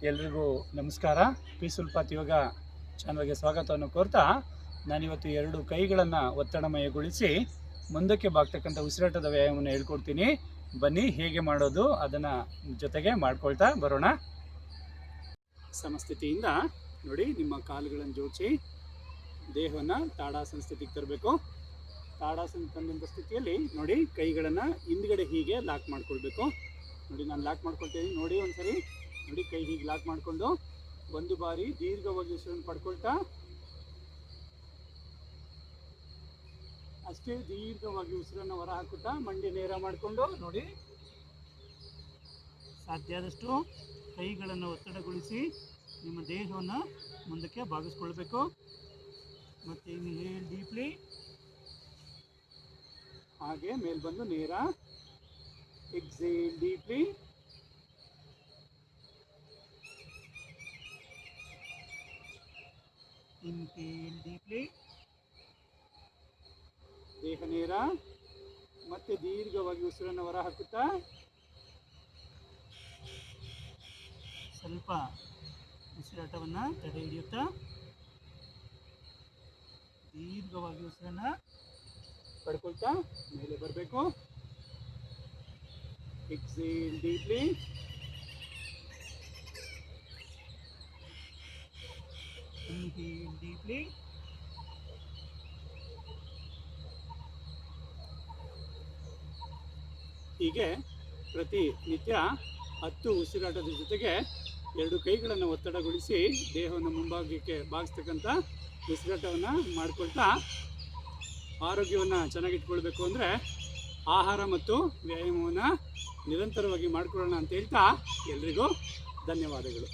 ಎಲ್ರಿಗೂ ನಮಸ್ಕಾರ. Peaceful path ಯೋಗ ಚಾನಲ್ಗೆ ಸ್ವಾಗತವನ್ನು ಕೋರ್ತಾ, ನಾನಿವತ್ತು 2 ಕೈಗಳನ್ನು ಒತ್ತಡಮಯಗೊಳಿಸಿ ಮುಂದಕ್ಕೆ ಬಾಗ್ತಕ್ಕಂಥ ಉಸಿರಾಟದ ವ್ಯಾಯಾಮವನ್ನು ಹೇಳ್ಕೊಡ್ತೀನಿ. ಬನ್ನಿ, ಹೇಗೆ ಮಾಡೋದು ಅದನ್ನು ಜೊತೆಗೆ ಮಾಡ್ಕೊಳ್ತಾ ಬರೋಣ. ಸಮಸ್ಥಿತಿಯಿಂದ ನೋಡಿ, ನಿಮ್ಮ ಕಾಲುಗಳನ್ನು ಜೋಡಿಸಿ ದೇಹವನ್ನು ತಾಡಾಸನ ಸ್ಥಿತಿಗೆ ತರಬೇಕು. ತಾಡಾಸನ ತಂದಂಥ ಸ್ಥಿತಿಯಲ್ಲಿ ನೋಡಿ, ಕೈಗಳನ್ನು ಹಿಂದ್ಗಡೆ ಹೀಗೆ ಲಾಕ್ ಮಾಡ್ಕೊಳ್ಬೇಕು. ನೋಡಿ, ನಾನು ಲಾಕ್ ಮಾಡ್ಕೊಳ್ತೀನಿ. ನೋಡಿ ಒಂದ್ಸರಿ ನೋಡಿ, ಕೈ ಹೀಗೆ ಲಾಕ್ ಮಾಡಿಕೊಂಡು ಒಂದು ಬಾರಿ ದೀರ್ಘವಾಗಿ ಉಸಿರನ್ನು ಪಡ್ಕೊಳ್ತಾ, ಅಷ್ಟೇ ದೀರ್ಘವಾಗಿ ಉಸಿರನ್ನು ಹೊರ ಹಾಕುತ್ತಾ ಮಂಡಿ ನೇರ ಮಾಡಿಕೊಂಡು ನೋಡಿ, ಸಾಧ್ಯ ಆದಷ್ಟು ಕೈಗಳನ್ನು ಒತ್ತಡಗೊಳಿಸಿ ನಿಮ್ಮ ದೇಹವನ್ನು ಮುಂದಕ್ಕೆ ಬಾಗಿಸ್ಕೊಳ್ಬೇಕು. ಮತ್ತು ಇನ್ಹೇಲ್ ಡೀಪ್ಲಿ, ಹಾಗೆ ಮೇಲೆ ಬಂದು ನೇರ ಎಕ್ಸೇಲ್ ಡೀಪ್ಲಿ, ಇನ್ಹೇಲ್ ಡೀಪ್ಲಿ, ದೇಹ ನೇರ, ಮತ್ತೆ ದೀರ್ಘವಾಗಿ ಉಸಿರನ್ನು ಹೊರ ಹಾಕುತ್ತಾ ಸ್ವಲ್ಪ ಉಸಿರಾಟವನ್ನು ತಡೆ ಹಿಡಿಯುತ್ತಾ ದೀರ್ಘವಾಗಿ ಉಸಿರನ್ನು ಪಡ್ಕೊಳ್ತಾ ಮೇಲೆ ಬರಬೇಕು. ಎಕ್ಸೇಲ್ ಡೀಪ್ಲಿ, ಇನ್ಹೇಲ್ ಡೀಪ್ಲಿ, ಹೀಗೆ ಪ್ರತಿನಿತ್ಯ 10 ಉಸಿರಾಟದ ಜೊತೆಗೆ 2 ಕೈಗಳನ್ನು ಒತ್ತಡಗೊಳಿಸಿ ದೇಹವನ್ನು ಮುಂಭಾಗಕ್ಕೆ ಬಾಗಿಸ್ತಕ್ಕಂಥ ಉಸಿರಾಟವನ್ನು ಮಾಡ್ಕೊಳ್ತಾ ಆರೋಗ್ಯವನ್ನು ಚೆನ್ನಾಗಿಟ್ಕೊಳ್ಬೇಕು. ಅಂದರೆ ಆಹಾರ ಮತ್ತು ವ್ಯಾಯಾಮವನ್ನು ನಿರಂತರವಾಗಿ ಮಾಡಿಕೊಳ್ಳೋಣ ಅಂತ ಹೇಳ್ತಾ ಎಲ್ರಿಗೂ ಧನ್ಯವಾದಗಳು.